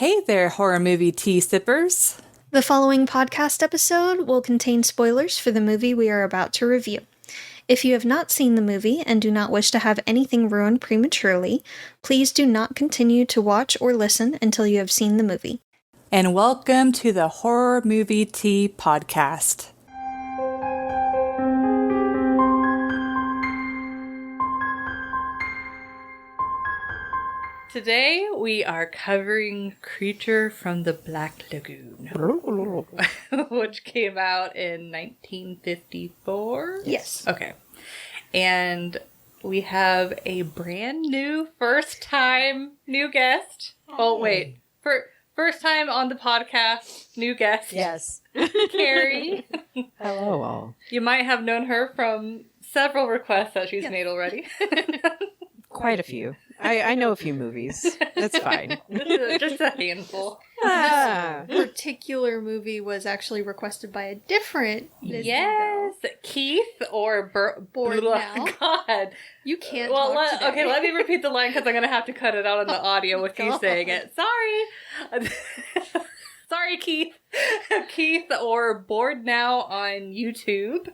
Hey there, horror movie tea sippers. The following podcast episode will contain spoilers for the movie we are about to review. If you have not seen the movie and do not wish to have anything ruined prematurely, please do not continue to watch or listen until you have seen the movie. And welcome to the Horror Movie Tea Podcast. Today we are covering Creature from the Black Lagoon, which came out in 1954. Yes. Okay. And we have a brand new first-time new guest. Oh, wait. First time on the podcast, new guest. Yes. Carrie. Hello, all. You might have known her from several requests that she's made already. Quite a few. I know a few movies. That's fine. Just a handful. Particular movie was actually requested by a different Yes, Keith or Bored now. God, You can't well, talk today. okay, let me repeat the line because I'm going to have to cut it out in the audio with you saying it. Sorry. Sorry, Keith. Keith or Bored Now on YouTube.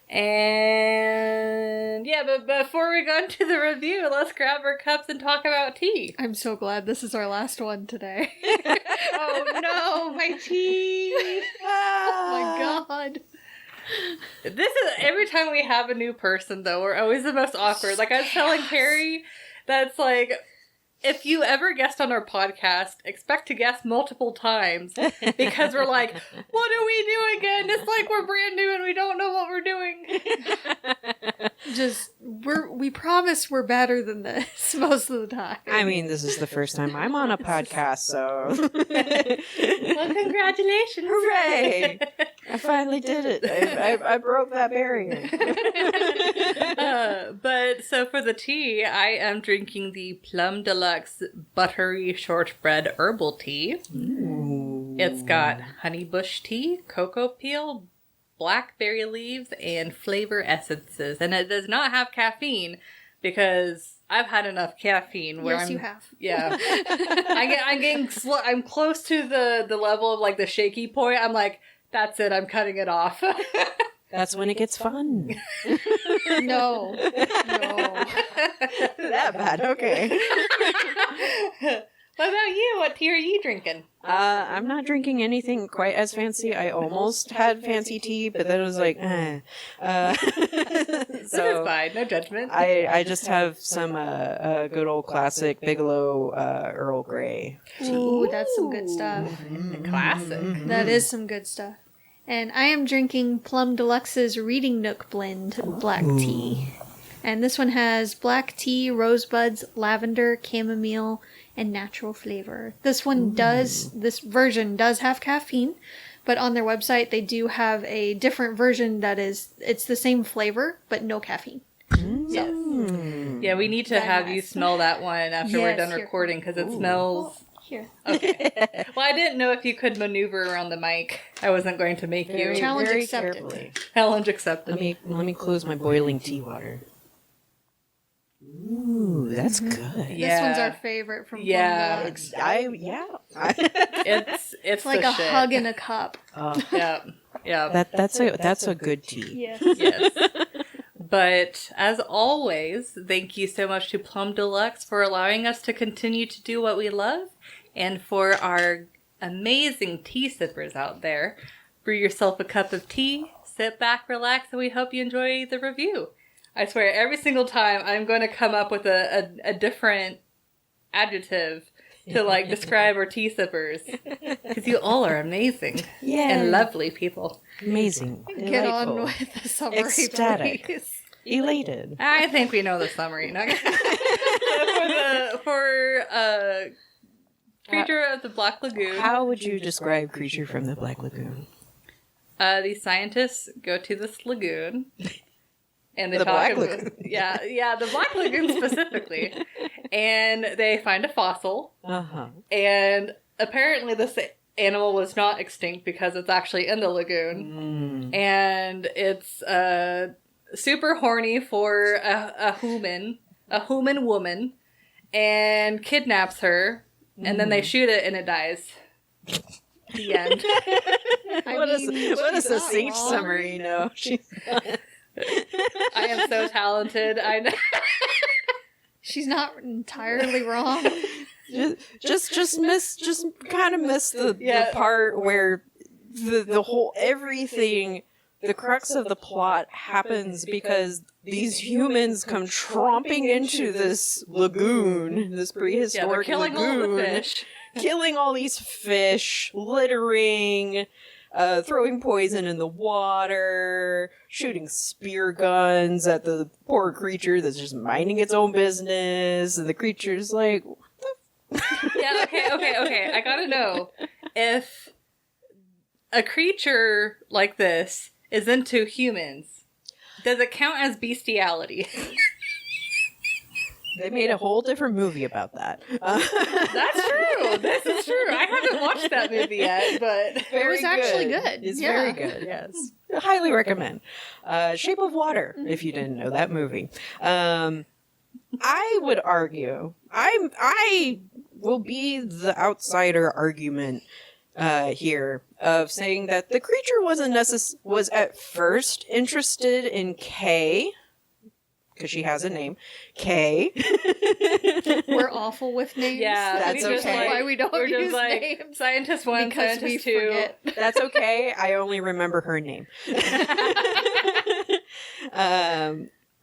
And yeah, but before we go into the review, let's grab our cups and talk about tea. I'm so glad this is our last one today. Oh no, my tea! Oh my god. This is every time we have a new person, though, we're always the most awkward. Like I was telling Carrie, that's like, if you ever guest on our podcast, expect to guest multiple times because we're like, what do we do again? It's like we're brand new and we don't know what we're doing. We promise we're better than this most of the time. I mean, this is the first time I'm on a podcast, so... Well, congratulations. Hooray! I finally did it. I broke that barrier. But so for the tea, I am drinking the Plum Deluxe Buttery Shortbread Herbal Tea. Ooh. It's got honey bush tea, cocoa peel, blackberry leaves, and flavor essences. And it does not have caffeine because I've had enough caffeine. Where Yes, you have. Yeah. I'm close to the level of like the shaky point. I'm like, that's it. I'm cutting it off. That's when it gets fun. No. That bad, okay. What about you? What tea are you drinking? I'm not drinking anything quite as fancy. I almost had fancy tea, but then it was like, This is fine. No judgment. I just have some good old classic Bigelow Earl Grey. Ooh, that's some good stuff. Classic. That is some good stuff. And I am drinking Plum Deluxe's Reading Nook Blend black tea. And this one has black tea, rosebuds, lavender, chamomile, and natural flavor. This version does have caffeine, but on their website they do have a different version it's the same flavor, but no caffeine. Yes. Yeah, we need to have you smell that one after we're done recording because it smells... Here. Okay. Well, I didn't know if you could maneuver around the mic. I wasn't going to make you. Challenge very accepted. carefully. Challenge accepted. Let me close my boiling tea water. Ooh, that's good. Yeah. This one's our favorite from Plum Deluxe. It's like the a shit. hug in a cup. Yeah. That's a good tea. Yes. Yes. But as always, thank you so much to Plum Deluxe for allowing us to continue to do what we love, and for our amazing tea sippers out there. Brew yourself a cup of tea, sit back, relax, and we hope you enjoy the review. I swear, every single time I'm going to come up with a different adjective to like describe our tea sippers, because you all are amazing and lovely people. Amazing. Get on Delightful. with the summary, Ecstatic. please. Elated. I think we know the summary. For Creature of the Black Lagoon. How would you describe Creature from the Black Lagoon? These scientists go to this lagoon, and they The talk Black about, Lagoon. yeah, the Black Lagoon specifically, and they find a fossil, and apparently this animal was not extinct because it's actually in the lagoon, and it's super horny for a human woman, and kidnaps her and then they shoot it and it dies. The end. What a succinct summary, she's I am so talented. I know. She's not entirely wrong. just kind of miss the part where the whole everything, the crux of the plot happens because these humans come tromping into this lagoon, this prehistoric killing lagoon, all the fish. killing all these fish, littering, throwing poison in the water, shooting spear guns at the poor creature that's just minding its own business, and the creature's like, Yeah, okay. I gotta know if a creature like this is into humans, does it count as bestiality? They made a whole different movie about that. That's true. This is true. I haven't watched that movie yet, but It was actually good. It's Yeah. very good. Yes, I highly recommend. Shape of Water, if you didn't know that movie. I would argue I will be the outsider argument here of saying that the creature was at first interested in Kay, because she has a name, Kay. We're awful with names. yeah, That's we just okay. Why we don't we're use just like names. scientist 1, Because we scientist 2. forget. That's okay. I only remember her name.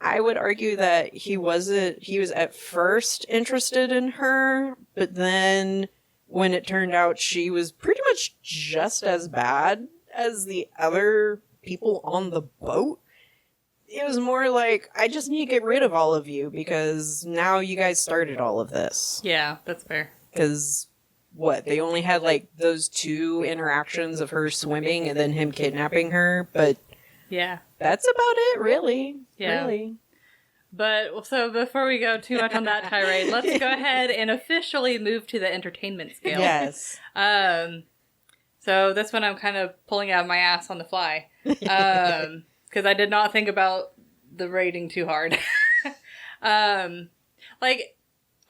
I would argue that he was at first interested in her, but then when it turned out she was pretty much just as bad as the other people on the boat, it was more like, I just need to get rid of all of you because now you guys started all of this. Yeah, that's fair. Because they only had like those 2 interactions of her swimming and then him kidnapping her, but Yeah. that's about it, really. Yeah. Really. But, so before we go too much on that tirade, let's go ahead and officially move to the entertainment scale. Yes. So this one I'm kind of pulling out of my ass on the fly. Because I did not think about the rating too hard. I'm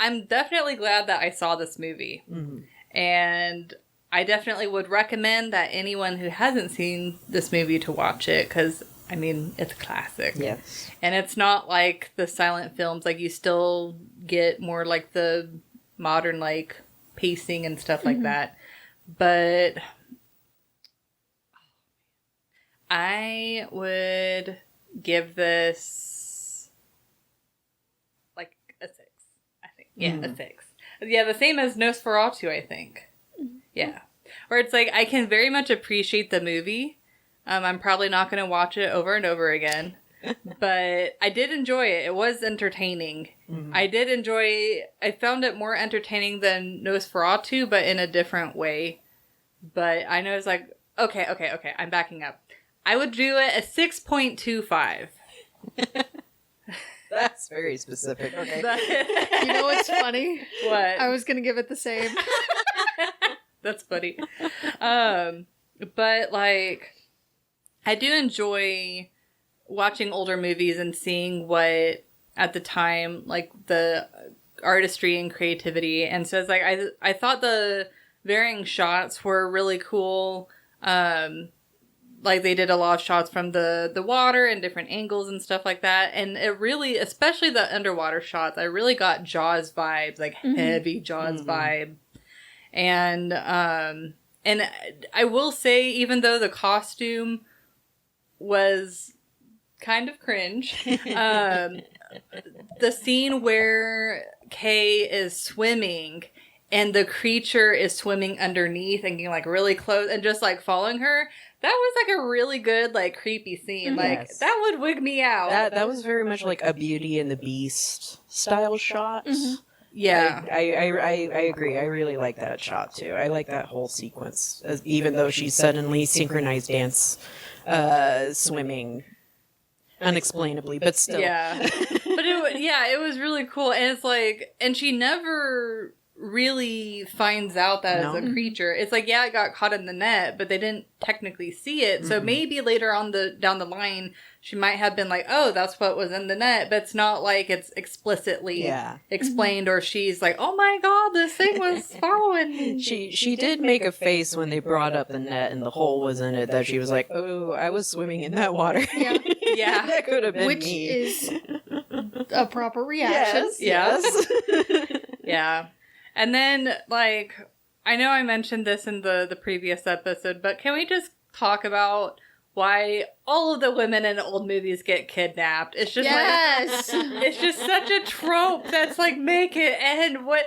definitely glad that I saw this movie. Mm-hmm. And I definitely would recommend that anyone who hasn't seen this movie to watch it, because, I mean, it's a classic. Yes. And it's not like the silent films, like you still get more like the modern like pacing and stuff like that. But I would give this like a 6, I think. Yeah, a 6. Yeah, the same as Nosferatu, I think. Yeah. Where it's like, I can very much appreciate the movie. I'm probably not going to watch it over and over again. But I did enjoy it. It was entertaining. I found it more entertaining than Nosferatu, but in a different way. But I know it's like, okay, I'm backing up. I would do it a 6.25. That's very specific. Okay. You know what's funny? What? I was going to give it the same. That's funny. But like, I do enjoy watching older movies and seeing what at the time, like the artistry and creativity. And so it's like, I thought the varying shots were really cool. Like they did a lot of shots from the water and different angles and stuff like that. And it really, especially the underwater shots, I really got Jaws vibes, like heavy Jaws vibe. And I will say, even though the costume was kind of cringe, the scene where Kay is swimming and the creature is swimming underneath and getting like really close and just like following her, that was like a really good, like creepy scene. Like Yes. that would wig me out. That was very much like a Beauty and the Beast style shot. Yeah. I agree. I really like that shot too. I like that whole sequence, even though she suddenly synchronized dance, swimming, unexplainably, but still. Yeah. But it was really cool. And it's like, and she never really finds out that No. it's a creature. It's like, yeah, it got caught in the net, but they didn't technically see it. So maybe later on down the line, she might have been like, oh, that's what was in the net, but it's not like it's explicitly explained, or she's like, oh my god, this thing was following me. She did make a face when they brought up the net and the hole was in it, that she was like, oh, I was swimming in that water. Yeah. Yeah. That could have been Which me. is a proper reaction. Yes. Yeah. And then, like, I know I mentioned this in the previous episode, but can we just talk about why all of the women in old movies get kidnapped? It's just Yes. it's just such a trope that's like, make it end. What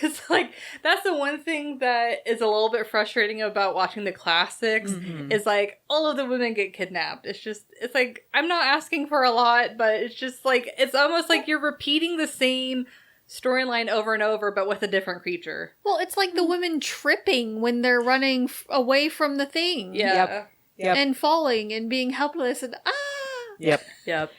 it's like, that's the one thing that is a little bit frustrating about watching the classics is like all of the women get kidnapped. It's like, I'm not asking for a lot, but it's just like, it's almost like you're repeating the same storyline over and over, but with a different creature. Well, it's like the women tripping when they're running away from the thing. Yeah. Yep. And falling and being helpless and Yep.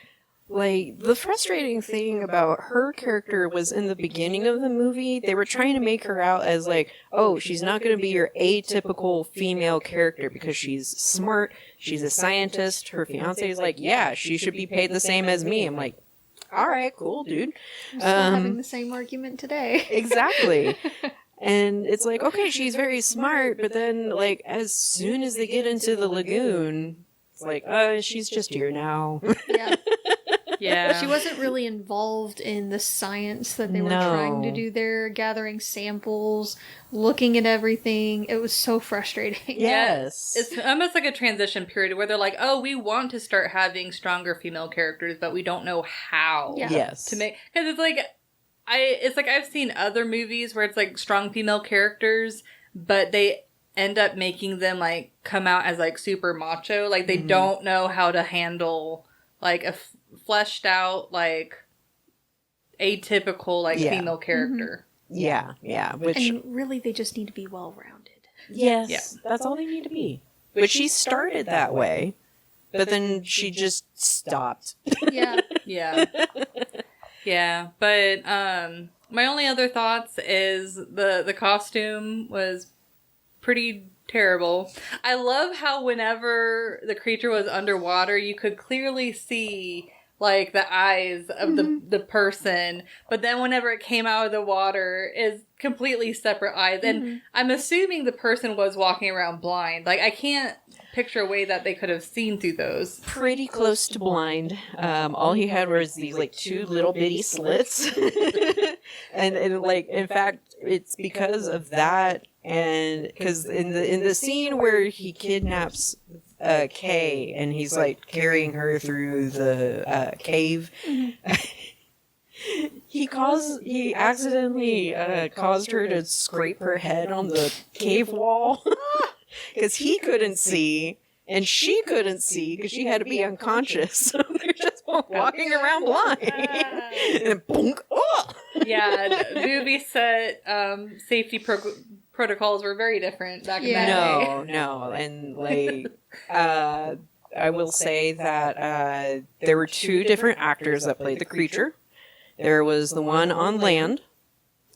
Like, the frustrating thing about her character was in the beginning of the movie, they were trying to make her out as like, oh, she's not going to be your atypical female character because she's smart, she's a scientist, her fiance is like, yeah, she should be paid the same as me. I'm like, all right, cool, dude. I'm still having the same argument today. Exactly. And it's like, okay, she's very smart, but then, like, as soon as they get into the lagoon, it's like, she's just here now. Yeah. Yeah. She wasn't really involved in the science that they were trying to do there, gathering samples, looking at everything. It was so frustrating. Yes. It's almost like a transition period where they're like, oh, we want to start having stronger female characters, but we don't know how Yeah. Yes. to make, because it's like I've seen other movies where it's like strong female characters, but they end up making them like come out as like super macho. Like they don't know how to handle like a fleshed out, like atypical, like female character. Yeah. Which, And really, they just need to be well-rounded. yes, Yeah. that's all they need to be. But she started that way, but then she just stopped. Yeah. Yeah. Yeah. But my only other thoughts is the costume was pretty terrible. I love how whenever the creature was underwater, you could clearly see like the eyes of the person, but then whenever it came out of the water, is completely separate eyes. And I'm assuming the person was walking around blind. Like I can't picture a way that they could have seen through those. Pretty close to blind. All he had was these like two little bitty slits. and like, in fact, it's because of that. And because in the scene where he kidnaps Kay and he's like carrying her through the cave, he accidentally caused her to scrape her head on the cave wall because he couldn't see and she couldn't see because she had to be unconscious. So they're just walking around blind. And bonk! Oh! Yeah, the movie set safety protocols were very different back in that day. No, and like, I will say that there were two different actors that played the creature. There was the one on land,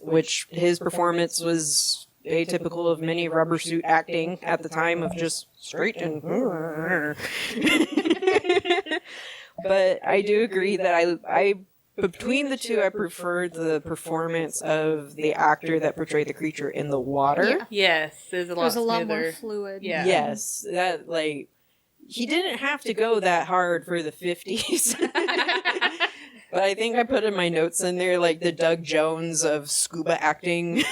which his performance was atypical of many rubber suit acting at the time of just straight and. But I do agree that I between the two, I preferred the performance of the actor that portrayed the creature in the water. Yeah. Yes, it was a lot lot smoother. more fluid. Yeah. Yes, that like he didn't have to go that hard for the 50s. But I think I put in my notes in there like the Doug Jones of scuba acting.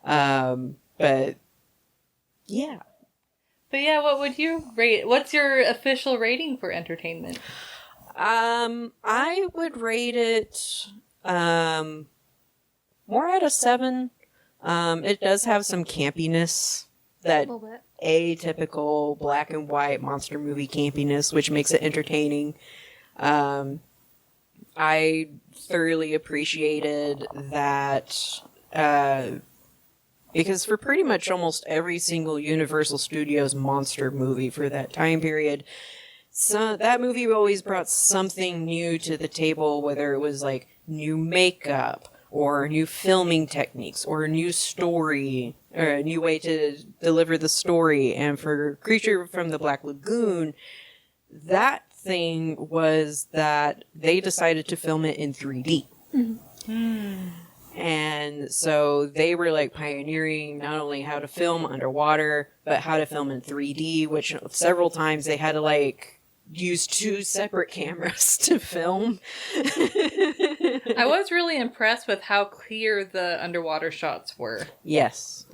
But yeah. But yeah, what would you rate? What's your official rating for Entertainment? I would rate it more out of 7. It does have some campiness, A that little bit. atypical black and white monster movie campiness, which makes it entertaining. I thoroughly appreciated that because for pretty much almost every single Universal Studios monster movie for that time period, so that movie always brought something new to the table, whether it was like new makeup or new filming techniques or a new story or a new way to deliver the story. And for Creature from the Black Lagoon, that thing was that they decided to film it in 3D. And so they were like pioneering not only how to film underwater, but how to film in 3D, which several times they had to like use 2 separate cameras to film. I was really impressed with how clear the underwater shots were. Yes.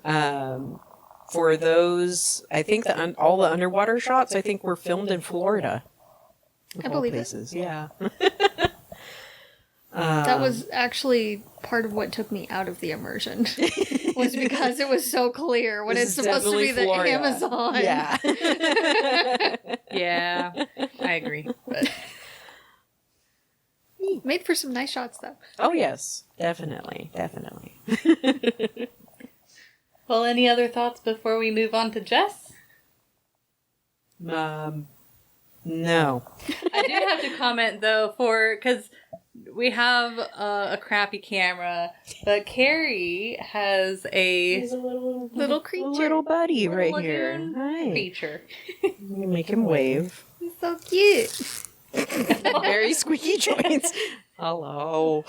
For those, I think all the underwater shots, I think, were filmed in Florida. I believe places. Yeah. That was actually part of what took me out of the immersion. Was because it was so clear when it's supposed to be the Florida. Amazon. Yeah. Yeah, I agree. But Made for some nice shots, though. Oh, yes. Definitely. Definitely. well, any other thoughts before we move on to Jess? No. I do have to comment though, because we have a crappy camera, but Carrie has a Little creature. Little buddy little right here. lagoon Hi. feature. You make him wave. He's so cute. Very squeaky joints. Hello.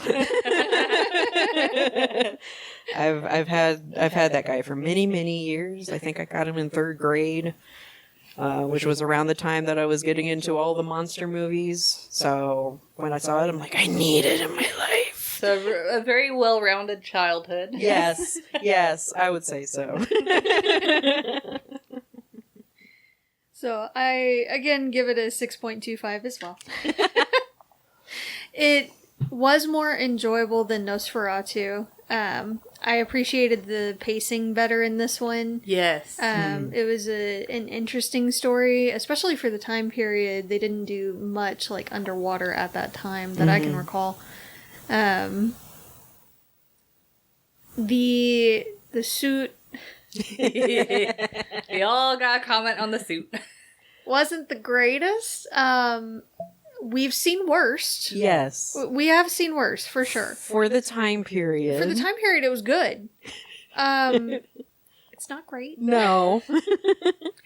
I've had that guy for many years. I think I got him in 3rd grade, which was around the time that I was getting into all the monster movies. So when I saw it, I'm like, I need it in my life. So a very well-rounded childhood. Yes, I would say so. So I, again, give it a 6.25 as well. It was more enjoyable than Nosferatu. I appreciated the pacing better in this one. Yes. It was an interesting story, especially for the time period. They didn't do much like underwater at that time that I can recall. The suit we all got a comment on the suit. wasn't the greatest. We've seen worse. Yes. We have seen worse, for sure. For the time period. For the time period, it was good. It's not great. No.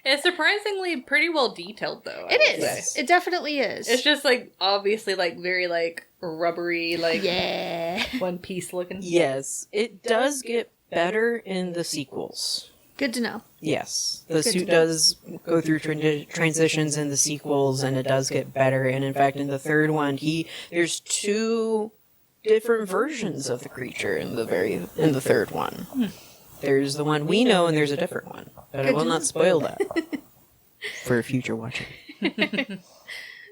It's surprisingly pretty well detailed, though. It is. Yes. It definitely is. It's just, like, obviously, like, very, like, rubbery, like, yeah. One Piece looking. Yes. It does get better in the sequels. Good to know. Yes. The Good to suit know. does go through transitions in the sequels, and it does get better. And in fact, in the 3rd one, there's 2 different versions of the creature in the 3rd one. There's the one we know, and there's a different one. But I Good will to not know. spoil that for future watching.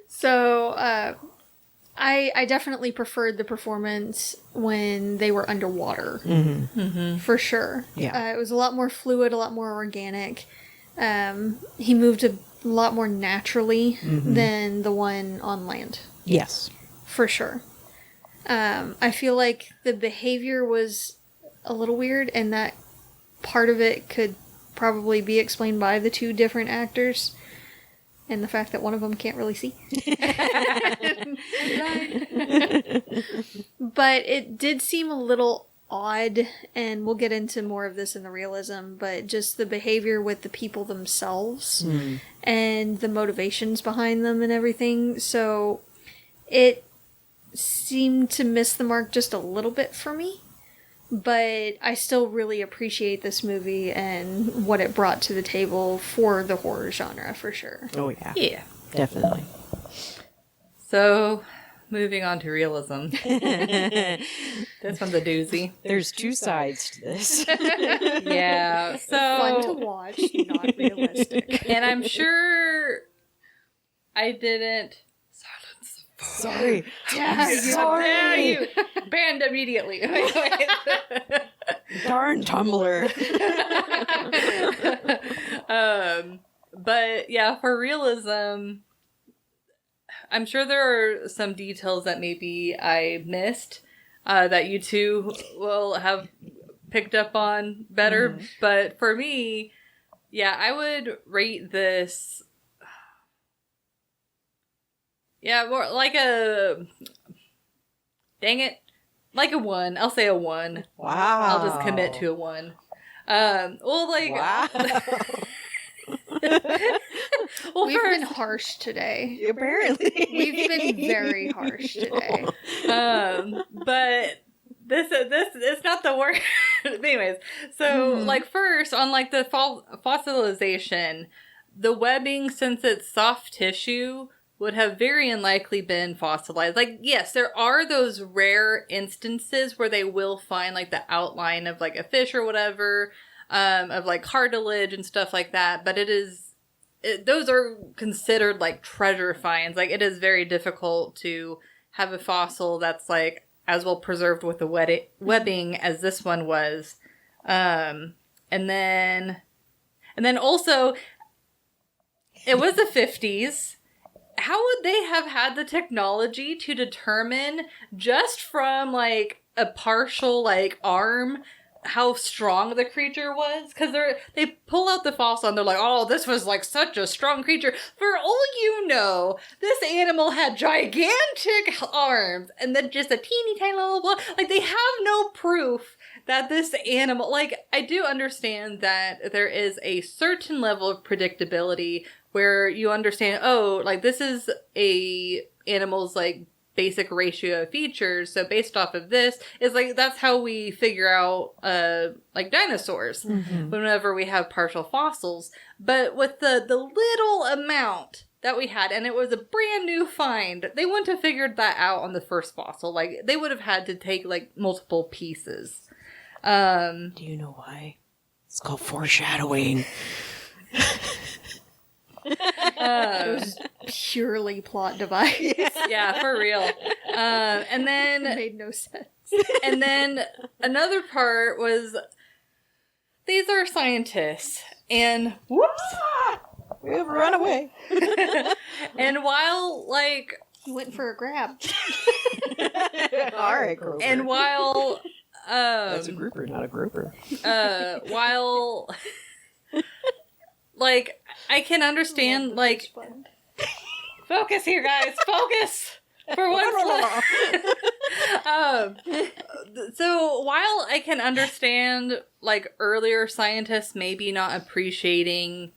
So, I definitely preferred the performance when they were underwater. For sure. Yeah. It was a lot more fluid, a lot more organic. He moved a lot more naturally than the one on land. Yes. For sure. I feel like the behavior was a little weird, and that part of it could probably be explained by the 2 different actors. And the fact that one of them can't really see. But it did seem a little odd, and we'll get into more of this in the realism, but just the behavior with the people themselves and the motivations behind them and everything. So it seemed to miss the mark just a little bit for me. But I still really appreciate this movie and what it brought to the table for the horror genre, for sure. Oh, yeah. Yeah. Definitely. So, moving on to realism. This one's a doozy. There's 2 sides to this. Yeah. So Fun to watch, not realistic. And I'm sure I didn't. Sorry. Yeah, you banned immediately. Darn Tumblr. But yeah, for realism, I'm sure there are some details that maybe I missed that you two will have picked up on better. But for me, yeah, I would rate this. Yeah, more like a. Dang it. Like a 1. I'll say a 1. Wow. I'll just commit to a 1. Well, like... Wow. Well, We've first, been harsh today. Apparently. We've been very harsh today. but this it's not the worst. Anyways, so like first on like the fossilization, the webbing, since it's soft tissue, would have very unlikely been fossilized. Like, yes, there are those rare instances where they will find like the outline of like a fish or whatever, of like cartilage and stuff like that. But those are considered like treasure finds. Like, it is very difficult to have a fossil that's like as well preserved with the webbing as this one was. And then also, it was the 50s. How would they have had the technology to determine just from like a partial like arm how strong the creature was? Because they pull out the fossil and they're like, oh, this was like such a strong creature. For all you know, this animal had gigantic arms and then just a teeny tiny little blah. Like, they have no proof that this animal, like, I do understand that there is a certain level of predictability where you understand, oh, like, this is a animal's like basic ratio of features, so based off of this is like that's how we figure out like dinosaurs whenever we have partial fossils. But with the little amount that we had, and it was a brand new find, they wouldn't have figured that out on the first fossil. Like, they would have had to take like multiple pieces. Do you know why? It's called foreshadowing. It was purely plot device. Yeah, for real. And then It made no sense. And then another part was, these are scientists, and whoops, We have run away. and while like, He went for a grab. All right, Grover. and while That's a grouper, not a grouper. while like I can understand like, focus here, guys, focus. For once. So while I can understand like earlier scientists maybe not appreciating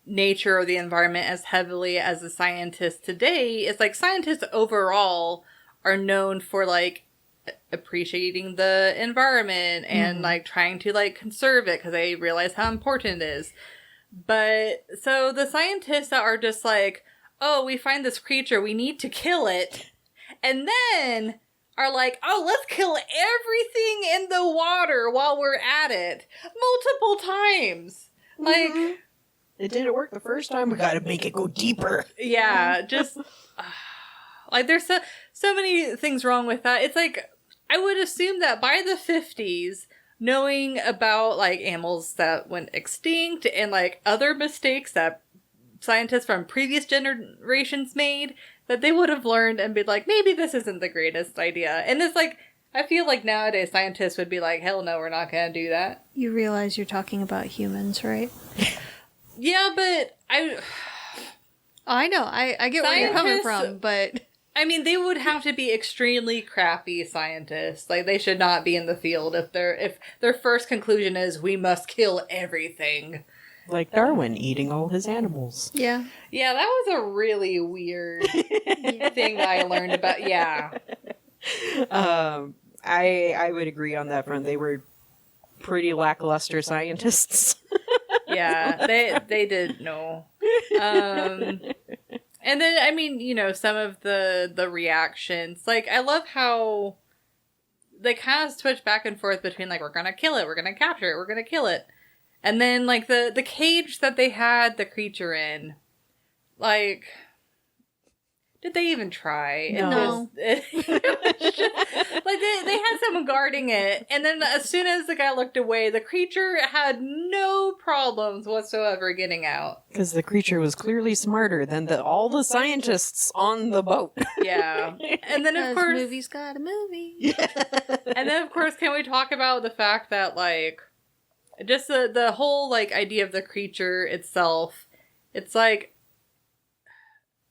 nature or the environment as heavily as the scientists today, it's like scientists overall are known for like appreciating the environment and like trying to like conserve it because they realize how important it is. But so the scientists that are just like, oh, we find this creature, we need to kill it. And then are like, oh, let's kill everything in the water while we're at it. Multiple times. Like, It didn't work the first time. We gotta make it go deeper. yeah, just, like, there's so many things wrong with that. It's like, I would assume that by the 50s, knowing about, like, animals that went extinct and, like, other mistakes that scientists from previous generations made, that they would have learned and be like, maybe this isn't the greatest idea. And it's like, I feel like nowadays scientists would be like, hell no, we're not going to do that. You realize you're talking about humans, right? Yeah, but I know. I get where you're coming Scientists- from, but I mean, they would have to be extremely crappy scientists. Like, they should not be in the field if their first conclusion is, we must kill everything. Like Darwin eating all his animals. yeah. Yeah, that was a really weird thing that I learned about. Yeah. I would agree on that front. They were pretty lackluster scientists. Yeah, they did know. And then, I mean, you know, some of the reactions. Like, I love how they kind of switch back and forth between, like, we're gonna kill it, we're gonna capture it, we're gonna kill it. And then, like, the cage that they had the creature in, like, did they even try? No. It was just, like, they had someone guarding it, and then as soon as the guy looked away, the creature had no problems whatsoever getting out. Because the creature was clearly smarter than all the scientists on the boat. Yeah. And then, of Because course... movie's got a movie. And then, of course, can we talk about the fact that, like, just the whole, like, idea of the creature itself, it's like,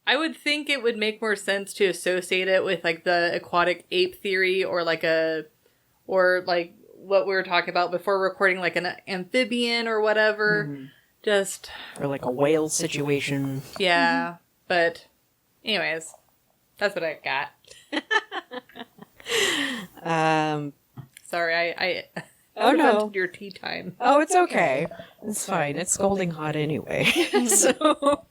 I would think it would make more sense to associate it with like the aquatic ape theory or like what we were talking about before recording, like an amphibian or whatever. Mm-hmm. Just Or like a whale situation. yeah. But anyways, that's what I got. Sorry, I Oh, no. prevented your tea time. Oh, it's okay. It's fine. It's scalding hot anyway. So,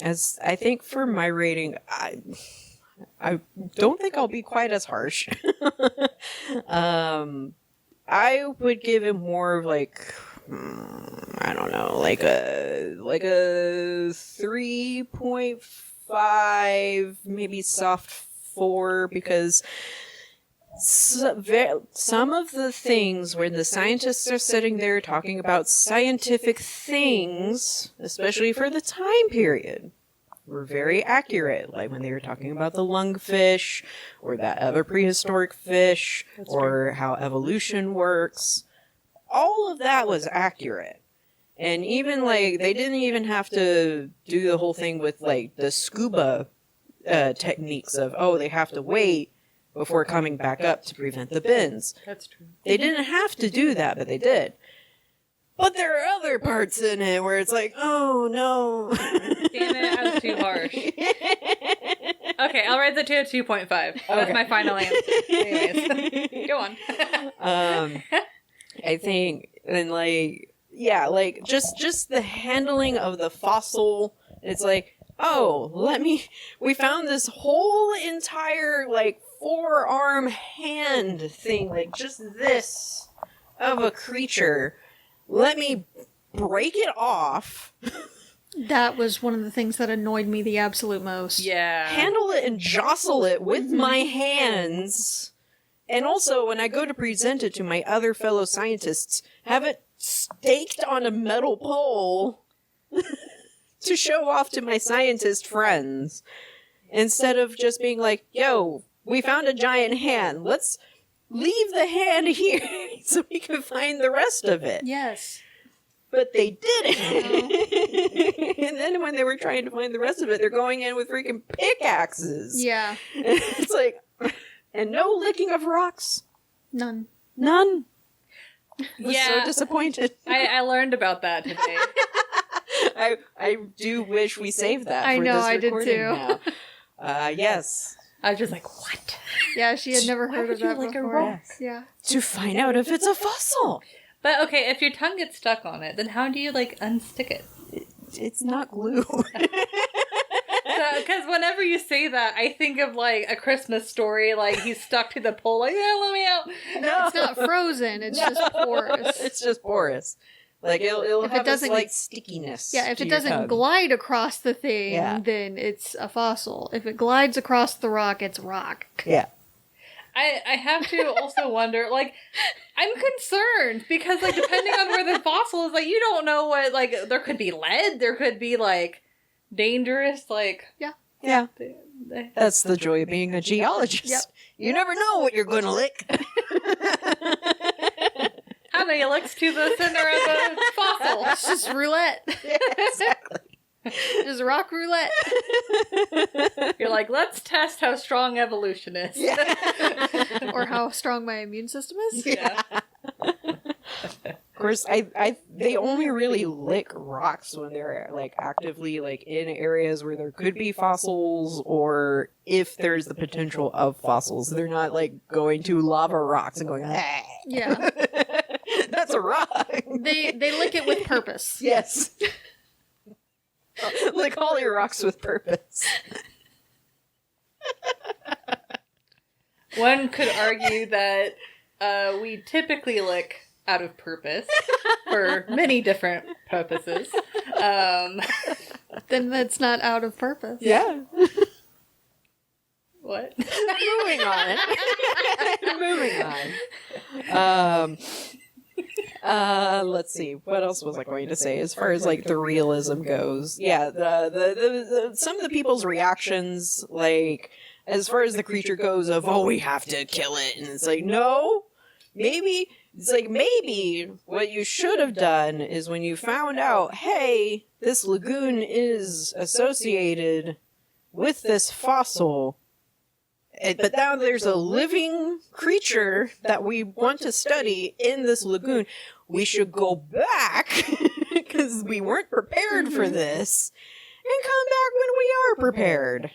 as I think for my rating, I don't think I'll be quite as harsh. I would give it more of like, I don't know, like a 3.5, maybe soft 4, because some of the things where the scientists are sitting there talking about scientific things, especially for the time period, were very accurate. Like when they were talking about the lungfish or that other prehistoric fish or how evolution works. All of that was accurate. And even like, they didn't even have to do the whole thing with like the scuba techniques of, oh, they have to wait before coming back up to prevent the bends. That's true. They didn't have to do that, but they did. But there are other parts in it where it's like, oh no. Damn it, I was too harsh. Okay, I'll rate the 2 at 2.5. That's Okay. my final answer. Anyways, go on. I think, and like, yeah, like just the handling of the fossil. It's like, oh, we found this whole entire like forearm hand thing, like just this of a creature. Let me break it off. That was one of the things that annoyed me the absolute most. Yeah. Handle it and jostle it with my hands. And also, when I go to present it to my other fellow scientists, have it staked on a metal pole to show off to my scientist friends. Instead of just being like, yo, we found a giant hand. Let's leave the hand here so we can find the rest of it. Yes. But they didn't. And then when they were trying to find the rest of it, they're going in with freaking pickaxes. Yeah. It's like, and no licking of rocks. None. None. I was Yeah. so disappointed. I learned about that today. I do wish we saved that. I for know, this I did recording too. now. Yes. I was just like, what? Yeah, she had never Why heard would of you that lick a before. rock? Yeah. To find out if it's a fossil. But okay, if your tongue gets stuck on it, then how do you like unstick it? It's not glue. Because whenever you say that, I think of like A Christmas Story, like he's stuck to the pole, like, yeah, let me out. No. It's not frozen, it's just porous. It's just porous. Like it'll If it have a doesn't- slight stickiness. Yeah, if to it your doesn't tongue. glide across the thing, Yeah. then it's a fossil. If it glides across the rock, it's rock. Yeah. I have to also wonder, like, I'm concerned because, like, depending on where the fossil is, like, you don't know what, like, there could be lead, there could be, like, dangerous, like... Yeah. That's the joy of being a geologist. Yep. You never know what you're going to lick. How many licks to the center of the fossil? It's just roulette. Yeah, exactly. Just rock roulette. You're like, let's test how strong evolution is. Yeah. Or how strong my immune system is. Yeah. Of course, they only really lick rocks when they're like actively like in areas where there could be fossils or if there's the potential of fossils. They're not like going to lava rocks and going, ah. Yeah. That's a rock. They lick it with purpose. Yes. Lick all your rocks with purpose. One could argue that we typically lick out of purpose for many different purposes. Then that's not out of purpose. Yeah. What? Moving on. Moving on. Let's see. What else was I going to say? As far as like the realism goes, yeah, the some of the people's reactions, like as far as the creature goes, of oh, we have to kill it, and it's like no, maybe what you should have done is when you found out, hey, this lagoon is associated with this fossil, but now there's a living creature that we want to study in this lagoon. We should go back because we weren't prepared for this and come back when we are prepared.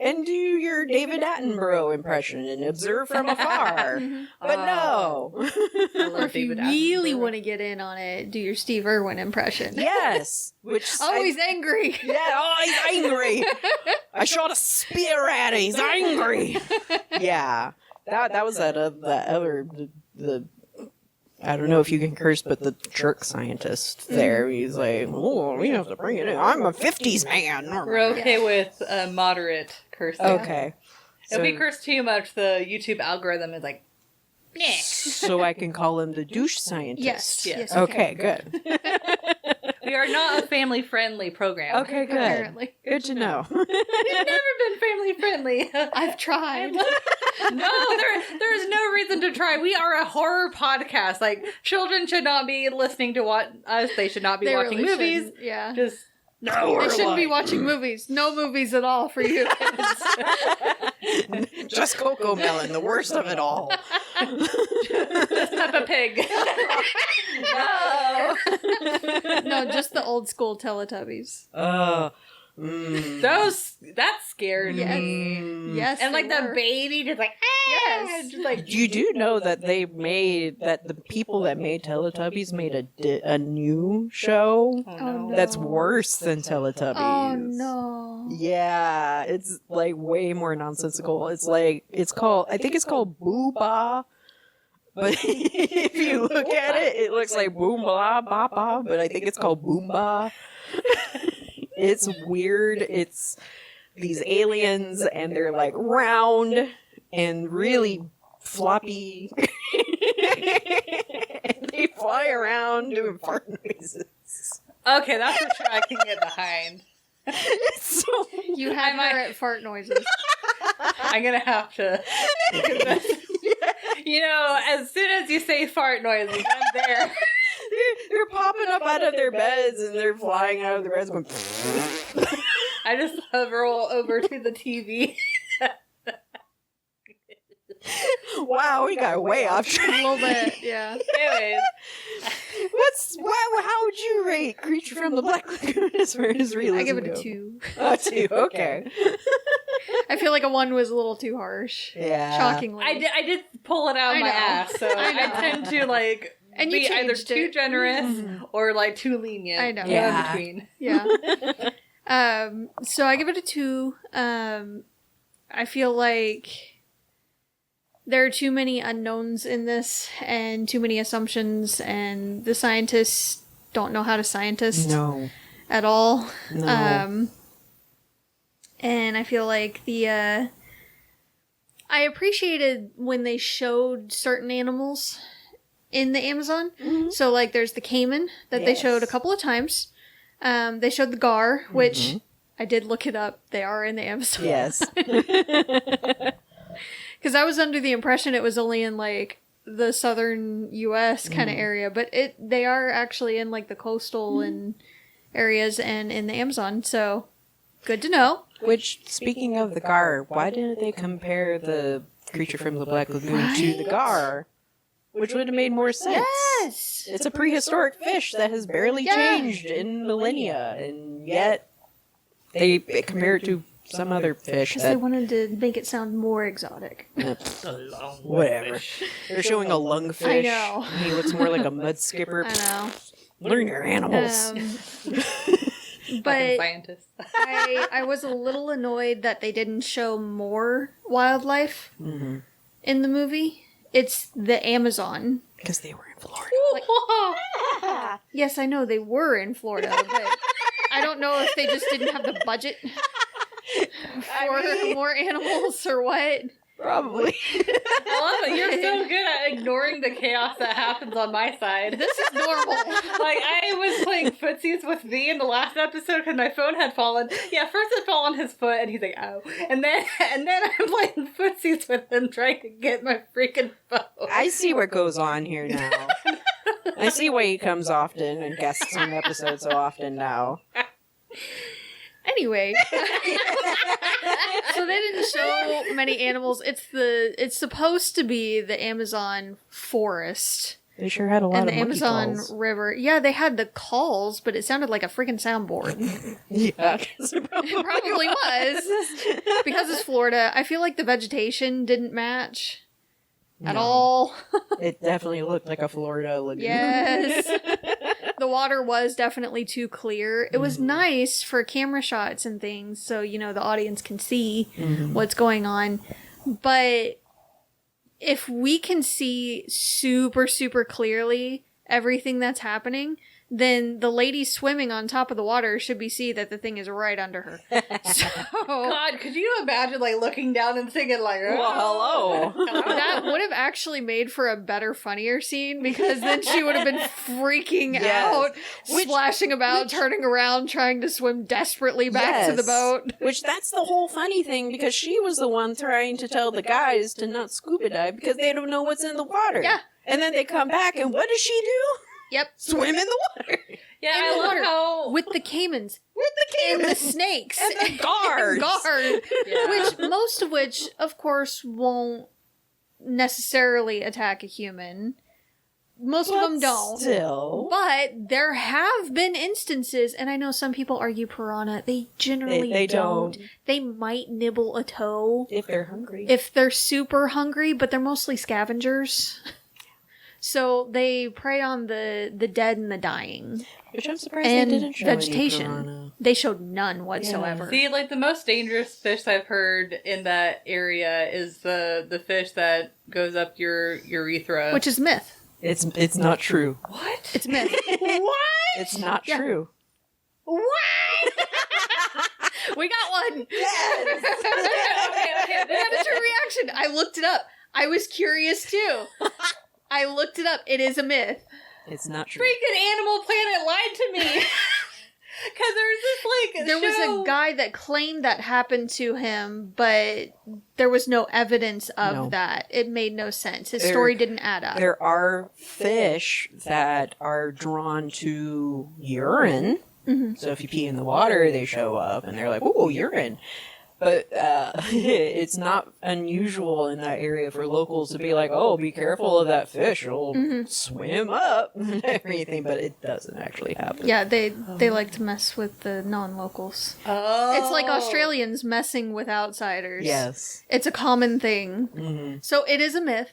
And do your David Attenborough impression and observe from afar. But no. Or if you really want to get in on it, do your Steve Irwin impression. Yes. Which He's angry. Yeah, he's angry. I shot a spear at him. He's angry. Yeah. That was the other I don't know if you can curse, but the jerk scientist there, he's like, oh, we have to bring it in. I'm a 50s man. We're okay with moderate cursing. Okay. If we curse too much, the YouTube algorithm is like, meh. So I can call him the douche scientist. Yes. Okay, good. We are not a family-friendly program. Okay, good. Apparently. Good to know. We've never been family-friendly. I've tried. No, there is no reason to try. We are a horror podcast. Like, children should not be listening to us. They should not be watching really movies. shouldn't. Yeah. Just They shouldn't be watching movies. No movies at all for you kids. Just Coco Melon, the worst of it all. just Peppa Pig. No. No, just the old school Teletubbies. That scared me. Yes. And like they the were. baby just like, Yes. just like, You do know that the people that made Teletubbies made a new show oh, no. no. that's worse than Teletubbies. Oh no. Yeah, it's like way more nonsensical. I think it's called Boo Ba. But if you look at it, it looks like Boom Ba Ba Ba, but I think it's called Boom Ba. It's weird. It's these aliens and they're like round and really floppy. And they fly around doing fart noises. Okay, that's a show I can get behind. It's so You had her at fart noises. I'm gonna have to. You know, as soon as you say fart noises, I'm there. They're popping up out of their beds and they're flying out of their beds going. I just roll over to the TV. Wow, we got way off track. A little bit, yeah. Anyways, How would you rate Creature from the Black Lagoon as far as realism? I give it a goes? 2. A 2, okay. I feel like a 1 was a little too harsh. Yeah. Shockingly. I did pull it out of I my know. ass, so I know. I tend to like And you be either changed too it. generous or like too lenient. I know. No Yeah. in between. Yeah. So I give it a 2. I feel like there are too many unknowns in this and too many assumptions, and the scientists don't know how to scientist No. at all. No. And I feel like I appreciated when they showed certain animals in the Amazon. Mhm. So, like, there's the caiman that they showed a couple of times. They showed the gar, which I did look it up. They are in the Amazon. Yes. Because I was under the impression it was only in, like, the southern U.S. kind of area. But they are actually in, like, the coastal and areas and in the Amazon. So, good to know. Which, speaking of the gar, why didn't they compare the Creature from the Black Lagoon to the gar? Which would have made more sense. Yes! It's a prehistoric fish that has barely changed in millennia, and yet they compare it to some other fish Because they that... wanted to make it sound more exotic. Whatever. They're showing a lungfish. I know. And he looks more like a mud skipper. I know. Learn your animals. Fucking But scientists. I was a little annoyed that they didn't show more wildlife in the movie. It's the Amazon. Because they were in Florida. Yes, I know they were in Florida, but I don't know if they just didn't have the budget for more animals or what. Probably. I love it. You're so good at ignoring the chaos that happens on my side. This is normal. Like, I was playing footsies with V in the last episode because my phone had fallen. Yeah, first it fell on his foot, and he's like, "Oh," and then I'm playing footsies with him, trying to get my freaking phone. I see what goes on here now. I see why he comes often and guests on episodes so often now. Anyway, so they didn't show many animals. It's supposed to be the Amazon forest They sure had a lot and of the monkey Amazon calls. River. Yeah, they had the calls, but it sounded like a freaking soundboard. Yeah, 'cause it It probably was. Because it's Florida, I feel like the vegetation didn't match at No. all. It definitely looked like a Florida lagoon. Yes. The water was definitely too clear. It was nice for camera shots and things, so, the audience can see what's going on. But if we can see super, super clearly everything that's happening, then the lady swimming on top of the water should see that the thing is right under her. So God, could you imagine, like, looking down and singing, like, Well, hello. that would have actually made for a better, funnier scene, because then she would have been freaking Yes. out, splashing about, turning around, trying to swim desperately back to the Yes. boat. Which that's the whole funny thing, because she was the one trying to tell the guys to not scuba dive because they don't know what's in the water. Yeah. And then they come back, and what does she do? Yep. Swim in the water. Yeah, In I the love water. how... With the caimans. With the And the cameras. snakes. And the guards. Guard. Yeah. Which, most of which, of course, won't necessarily attack a human. Most of them don't. Still. But there have been instances, and I know some people argue piranha, they generally They don't. don't. They might nibble a toe If they're hungry. if they're super hungry, but they're mostly scavengers. So they prey on the dead and the dying. Which I'm surprised And they didn't show any vegetation. piranha. They showed none whatsoever. See, like, the most dangerous fish I've heard in that area is the fish that goes up your urethra. Which is myth. It's not true. What? It's myth. What? It's not Yeah. true. What? We got one! Yes. okay. We got a true reaction. I looked it up. I was curious too. I looked it up. It is a myth. It's not true. Freaking Animal Planet lied to me. Because there's this, like, There was show- a guy that claimed that happened to him, but there was no evidence of No. that. It made no sense. His There- story didn't add up. There are fish that are drawn to urine. Mhm. So if you pee in the water, they show up and they're like, "Ooh, urine." But it's not unusual in that area for locals to be like, "Oh, be careful of that fish; it'll swim up and everything." But it doesn't actually happen. Yeah, they like to mess with the non-locals. Oh. It's like Australians messing with outsiders. Yes. It's a common thing. hmm So it is a myth.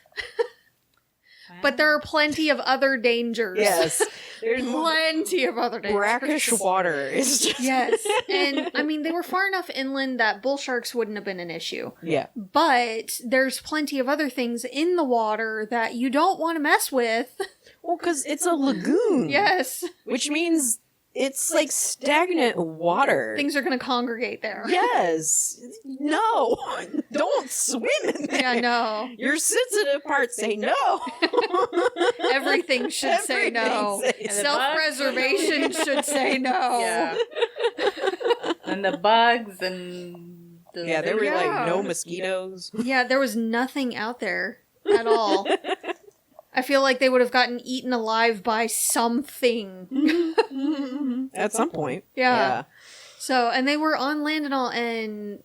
But there are plenty of other dangers. Yes. There's Plenty of other dangers. brackish water. Is just Yes. And, I mean, they were far enough inland that bull sharks wouldn't have been an issue. Yeah. But there's plenty of other things in the water that you don't want to mess with. Well, because it's a lagoon. Yes. Which means it's like stagnant water. Things are going to congregate there. Yes. No. Don't swim in there. Yeah, no. Your sensitive parts say no. Everything should say no. Everything says Self-preservation should say no. Yeah. And the bugs and... Yeah, there were Yeah. like no mosquitoes. Yeah, there was nothing out there at all. I feel like they would have gotten eaten alive by something. At some point. Yeah. So, and they were on land and all, and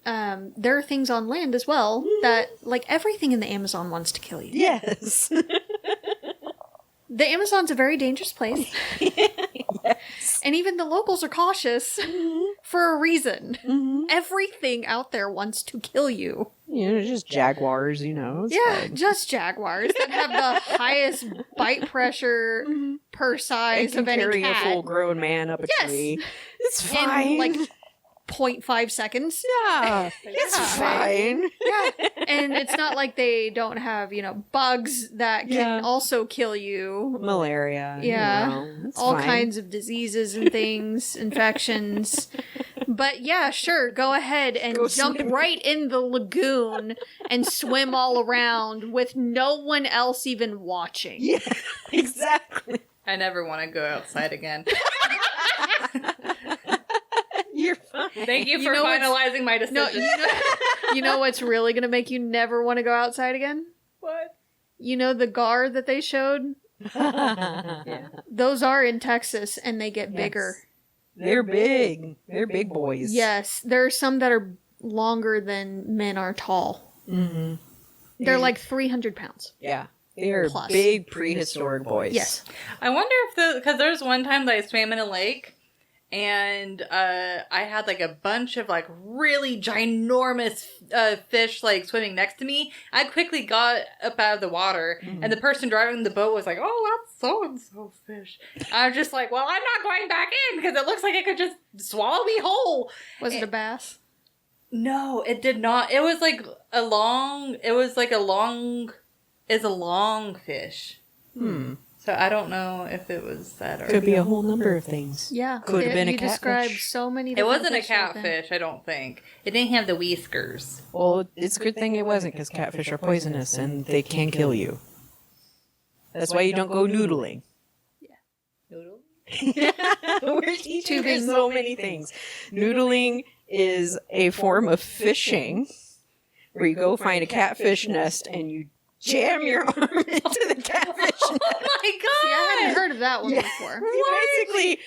there are things on land as well that, like, everything in the Amazon wants to kill you. Yes. The Amazon's a very dangerous place, Yes. and even the locals are cautious for a reason. Mm-hmm. Everything out there wants to kill you. You know, just jaguars, you know. It's Yeah, fine. just jaguars that have the highest bite pressure per I size can of any carry cat. a full-grown man up a Yes. tree. It's fine. In, like, 0.5 seconds. yeah, it's Yeah. fine. Yeah. And it's not like they don't have, bugs that can Yeah. also kill you. Malaria. Yeah. You know, it's All fine. kinds of diseases and things, infections. But yeah, sure, go ahead and Go jump swim. right in the lagoon and swim all around with no one else even watching. Yeah, exactly. I never want to go outside again. You're fine. Thank you You for know what's- finalizing my decision. No, you know what's really going to make you never want to go outside again? What? You know the gar that they showed? Yeah. Those are in Texas, and they get bigger. They're big. They're big boys. Yes, there are some that are longer than men are tall. Mm-hmm. They're like 300 pounds. Yeah. They're Plus. big prehistoric boys. Yes. I wonder if because there's one time that I swam in a lake, and I had like a bunch of like really ginormous fish like swimming next to me. I quickly got up out of the water, and the person driving the boat was like, "Oh, that's so and so fish." I was just like, "Well, I'm not going back in because it looks like it could just swallow me whole." Was it a bass? No, it did not. It was like a long. It was like a long. Is a long fish. So I don't know if it was that or Could be a whole number of things. Yeah. Could have been a You catfish. described so many It different wasn't a fish like that. catfish, I don't think. It didn't have the whiskers. Well, it's a good thing it wasn't, because catfish are poisonous and they can kill you. That's why you don't go noodling. Noodle? We're teaching you so many things. Noodling is a form of fishing where you go find a catfish nest and you jam your arm into the catfish nest. Oh my See, I hadn't god! heard of that one before. You basically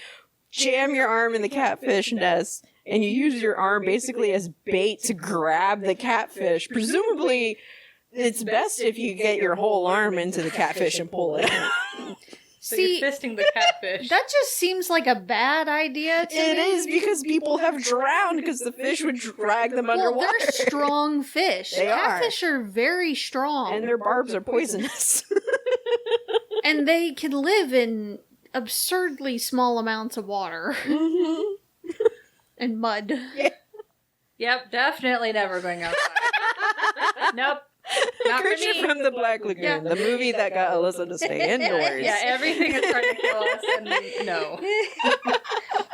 jam your arm in the catfish nest and you use your arm basically as bait to grab the catfish. Presumably, it's best if you get your whole arm into the catfish and pull it out. So See, you're fisting the catfish. that just seems like a bad idea to It me. is because people have drowned because the fish would drag them Well, underwater. they're strong fish. They are. Catfish are very strong. And their barbs are poisonous. And they can live in absurdly small amounts of water and mud. Yep, definitely never going outside. Nope. Not for Creature me. from the Black Lagoon, Yeah. the movie that got Alyssa to stay indoors. Yeah, everything is trying to kill us, and no.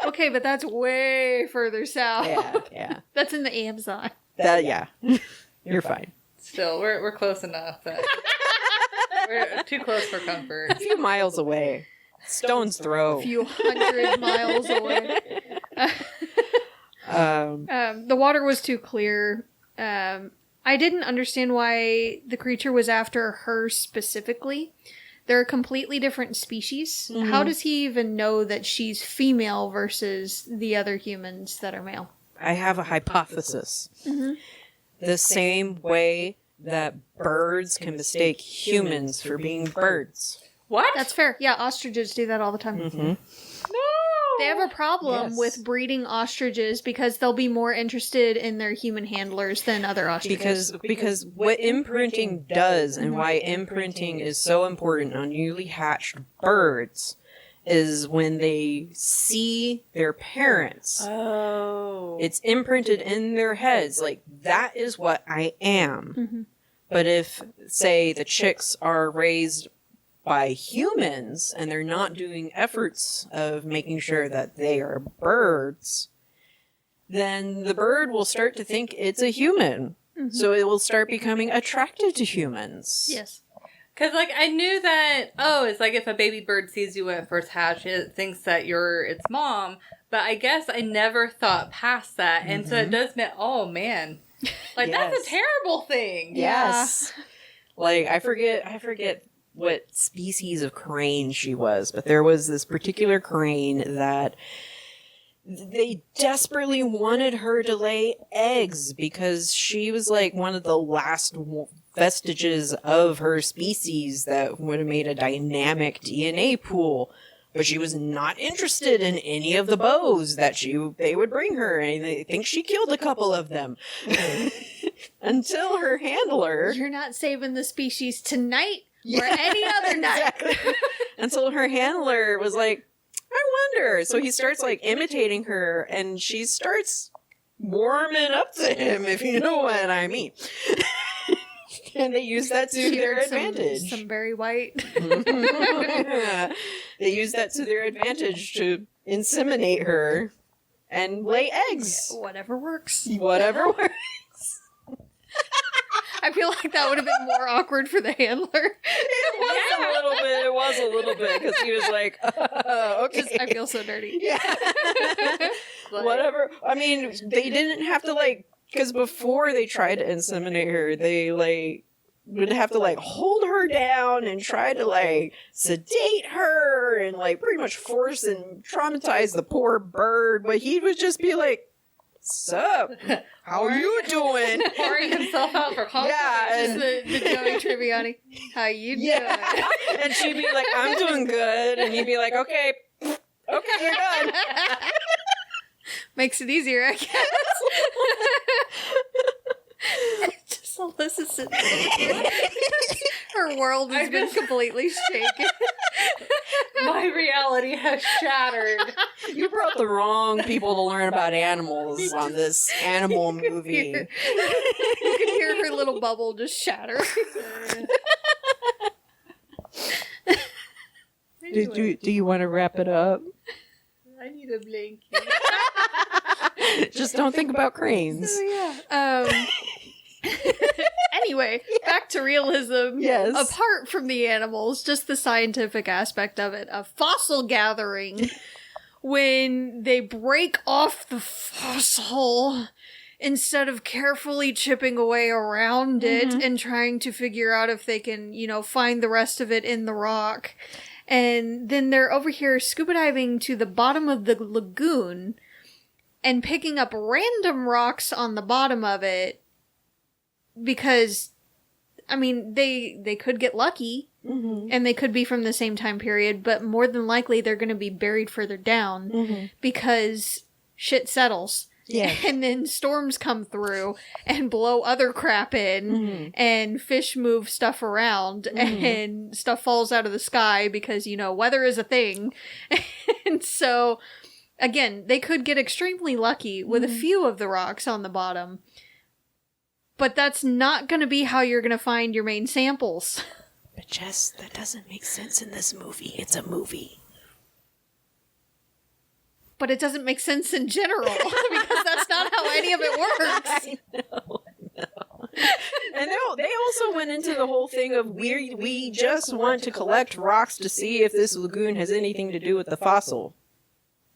Okay, but that's way further south. Yeah. That's in the Amazon. Yeah. You're fine. Still, we're close enough. That we're too close for comfort. A few miles away. Stone's throw. A few 100 miles away. The water was too clear. I didn't understand why the creature was after her specifically. They're a completely different species. How does he even know that she's female versus the other humans that are male? I have a hypothesis. The same way that birds can mistake humans for being birds. What? That's fair. Yeah, ostriches do that all the time. no. They have a problem Yes. with breeding ostriches because they'll be more interested in their human handlers than other ostriches. Because what imprinting does and why imprinting is so important on newly hatched birds is when they see their parents. Oh. It's imprinted in their heads, like, that is what I am. But if, say, the chicks are raised by humans and they're not doing efforts of making sure that they are birds, then the bird will start to think it's a human. So it will start becoming attracted to humans. Yes. Because, like, I knew that, it's like if a baby bird sees you when it first hatch, it thinks that you're its mom. But I guess I never thought past that. And so it does mean, oh, man. Like, that's Yes. a terrible thing. Yes. Like, I forget what species of crane she was, but there was this particular crane that they desperately wanted her to lay eggs because she was like one of the last vestiges of her species that would have made a dynamic DNA pool. But she was not interested in any of the bows that they would bring her, and they think she killed a couple of them. Until her handler... You're not saving the species tonight or any other night. Exactly. Until her handler was like, I wonder. So he starts like imitating her, and she starts warming up to him, if you know what I mean. And they use that to their advantage. Some Barry White. They use that to their advantage to inseminate her. and lay eggs. Whatever works. Whatever works. I feel like that would have been more awkward for the handler. It was a little bit, because he was like, okay. Just, I feel so dirty. Yeah. Whatever. I mean, they didn't have to, like, because before they tried to inseminate her, they, like, would have to, like, hold her down and try to, like, sedate her and, like, pretty much force and traumatize the poor bird. But he would just be like, sup? How are you doing? Pouring himself out for confidence. Yeah, Just the Joey Tribbiani. How you doing? Yeah. And she'd be like, I'm doing good. And he'd be like, okay, you're done. Makes it easier, I guess. Just Alyssa sitting there. Her world has been completely shaken. My reality has shattered. You brought the wrong people to learn about animals on this animal movie. You can hear her little bubble just shatter. Do you want to wrap it up? I need a blanket. Just don't think about cranes. Oh, yeah. Anyway, back to realism. Yes. Apart from the animals, just the scientific aspect of it, a fossil gathering. When they break off the fossil, instead of carefully chipping away around it and trying to figure out if they can, find the rest of it in the rock. And then they're over here scuba diving to the bottom of the lagoon and picking up random rocks on the bottom of it because, they could get lucky and they could be from the same time period, but more than likely they're going to be buried further down because shit settles. Yeah. And then storms come through and blow other crap in and fish move stuff around and stuff falls out of the sky because, weather is a thing. And so, again, they could get extremely lucky with a few of the rocks on the bottom. But that's not going to be how you're going to find your main samples. But Jess, that doesn't make sense in this movie. It's a movie. But it doesn't make sense in general because that's not how any of it works. I know. And they also went into the whole thing of we just want to collect rocks to see if this lagoon has anything to do with the fossil.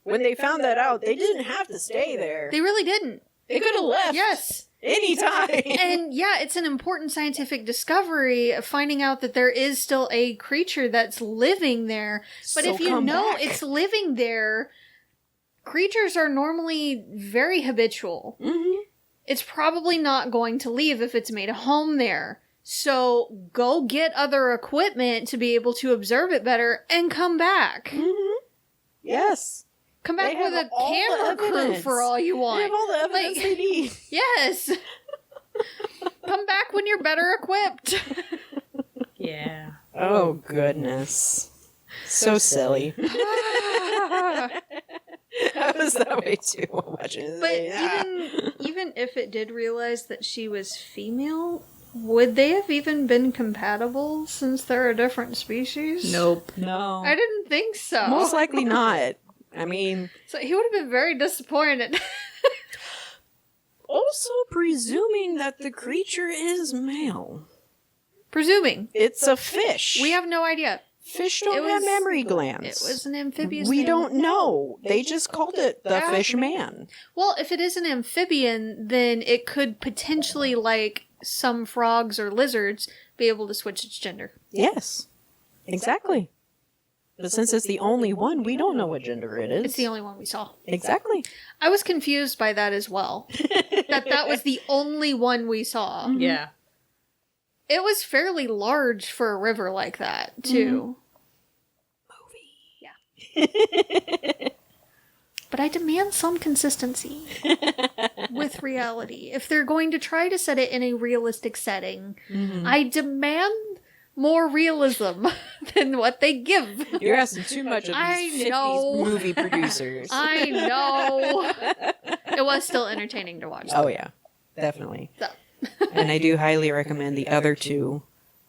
When they found that out, they didn't have to stay there. They really didn't. They could have left. Yes. Anytime. And yeah, it's an important scientific discovery of finding out that there is still a creature that's living there. But So if you come know back. it's living there, creatures are normally very habitual. It's probably not going to leave if it's made a home there. So go get other equipment to be able to observe it better and come back. Yes. Come back They have with a all the camera crew evidence. for all you want. They have all the evidence they need. Yes. Come back when you're better equipped. Yeah. Oh, goodness. So silly. I was that way too while watching it. But even if it did realize that she was female, would they have even been compatible since they're a different species? Nope. No. I didn't think so. Most likely not. I mean, So he would have been very disappointed. also presuming that the creature is male. Presuming. It's a fish. We have no idea. Fish don't It have was- memory glands. It was an amphibious We thing. don't know. They just called it the Yeah. fish man. Well, if it is an amphibian, then it could potentially, like some frogs or lizards, be able to switch its gender. Yes. Exactly. But since it's the only one, we don't know what gender it is. It's the only one we saw. Exactly. I was confused by that as well. that was the only one we saw. Yeah. It was fairly large for a river like that, too. Yeah. But I demand some consistency with reality. If they're going to try to set it in a realistic setting, I demand more realism than what they give. You're asking too much of I these 50s know. movie producers. I know. It was still entertaining to watch. Oh, yeah. Definitely. So. And I do highly recommend the other two.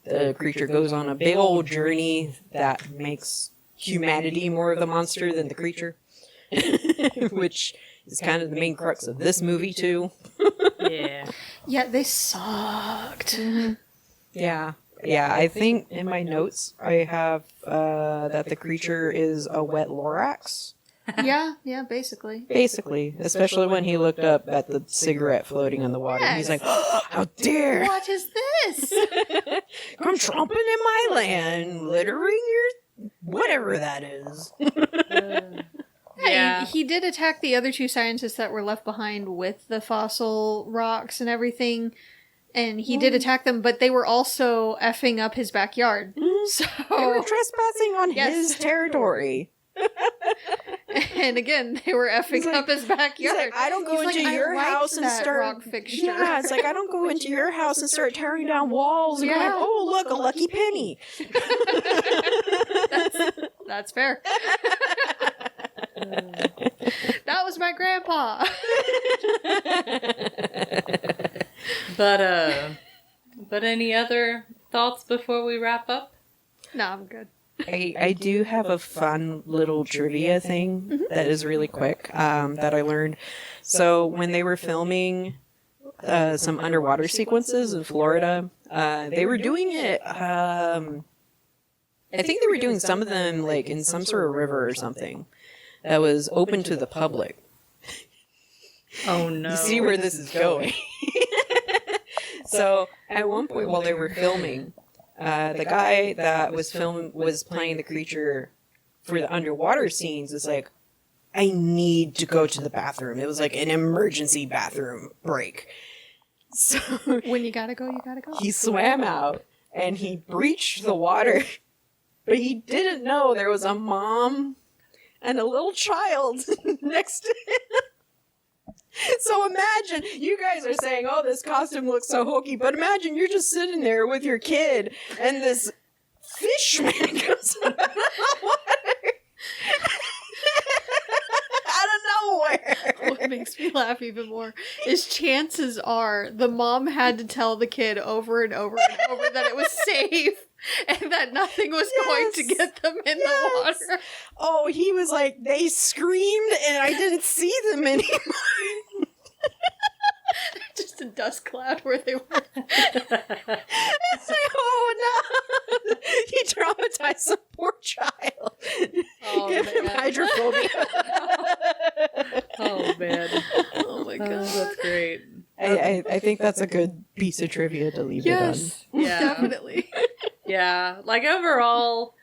The creature goes on a big old journey that makes humanity more of the monster than the creature. which is kind of the main crux of this movie, too. Yeah. Yeah, they sucked. Yeah. Yeah, I think in my notes I have that the creature is a wet Lorax. Yeah, basically. Basically, especially when he looked up at the cigarette floating in the water. Yes. He's like, oh, how dare! What is this? Come tromping in my land, littering your... whatever that is. Yeah. He did attack the other two scientists that were left behind with the fossil rocks and everything. And he did attack them, but they were also effing up his backyard. So They were trespassing on his territory. And again, they were effing up his backyard. He's like, I don't go into your house and start... rock fixture. Yeah, it's like, I don't go into your house and start tearing down walls and going, oh, look, a lucky penny. That's fair. That was my grandpa. But any other thoughts before we wrap up? No, I'm good. I do have a fun little trivia thing that is really quick that I learned. So when they were filming some underwater sequences in Florida, they were doing it, I think they were doing some of them like in some sort of river or something that was open to the public. Oh no. You see where this is going. So at one point while they were filming, the guy that was playing the creature for the underwater scenes is like, I need to go to the bathroom. It was like an emergency bathroom break. So When you gotta go, you gotta go. he swam out and he breached the water, but he didn't know there was a mom and a little child next to him. So imagine, you guys are saying, oh, this costume looks so hokey, but imagine you're just sitting there with your kid and this fish man comes out of the water. Out of nowhere. What makes me laugh even more is chances are the mom had to tell the kid over and over and over that it was safe and that nothing was going to get them in the water. Oh, he was like, they screamed and I didn't see them anymore. Just a dust cloud where they were. It's like, oh no! He traumatized some poor child. Oh, Give him man. hydrophobia. Oh man. Oh my god. That's great. I think that's a good piece of trivia to leave Yes, Yeah. definitely. Yeah. Like overall,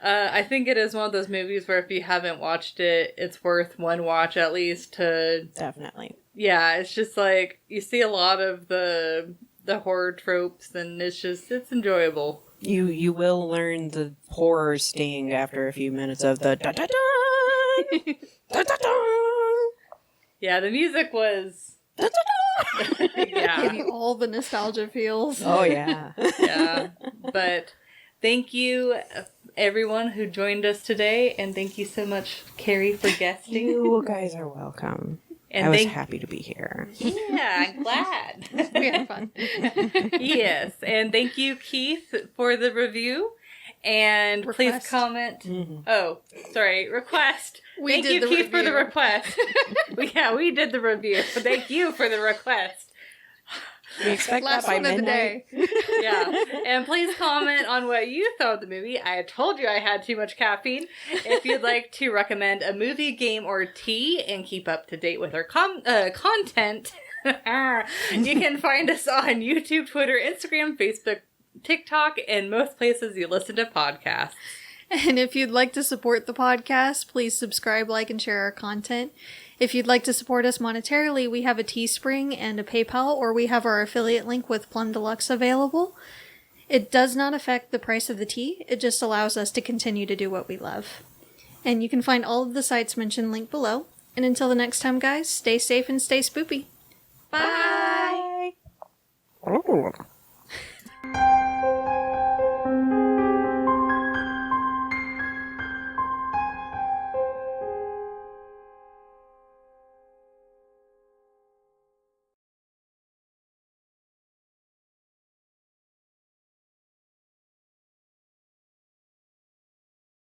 I think it is one of those movies where if you haven't watched it, it's worth one watch at least to... Definitely. Yeah, it's just like, you see a lot of the horror tropes and it's enjoyable. You will learn the horror sting after a few minutes of the da-da-da! Da-da-da! Yeah, the music was... Da-da-da! Give Yeah. you all the nostalgia feels. Oh, yeah. Yeah. But thank you, everyone who joined us today, and thank you so much, Carrie, for guesting. You guys are welcome. And I was happy to be here. Yeah, I'm glad. We had fun. Yes, and thank you, Keith, for the review. And please Request. comment. Mhm. Oh, sorry, request. We Thank did you, the Keith, for the review. request. Yeah, we did the review. Thank you for the request. We expect Last that by one of the midnight. day. Yeah, and please comment on what you thought of the movie. I told you I had too much caffeine. If you'd like to recommend a movie, game, or tea and keep up to date with our content, you can find us on YouTube, Twitter, Instagram, Facebook, TikTok, and most places you listen to podcasts. And if you'd like to support the podcast, please subscribe, like, and share our content. If you'd like to support us monetarily, we have a Teespring and a PayPal, or we have our affiliate link with Plum Deluxe available. It does not affect the price of the tea, it just allows us to continue to do what we love. And you can find all of the sites mentioned linked below. And until the next time, guys, stay safe and stay spoopy. Bye! Bye.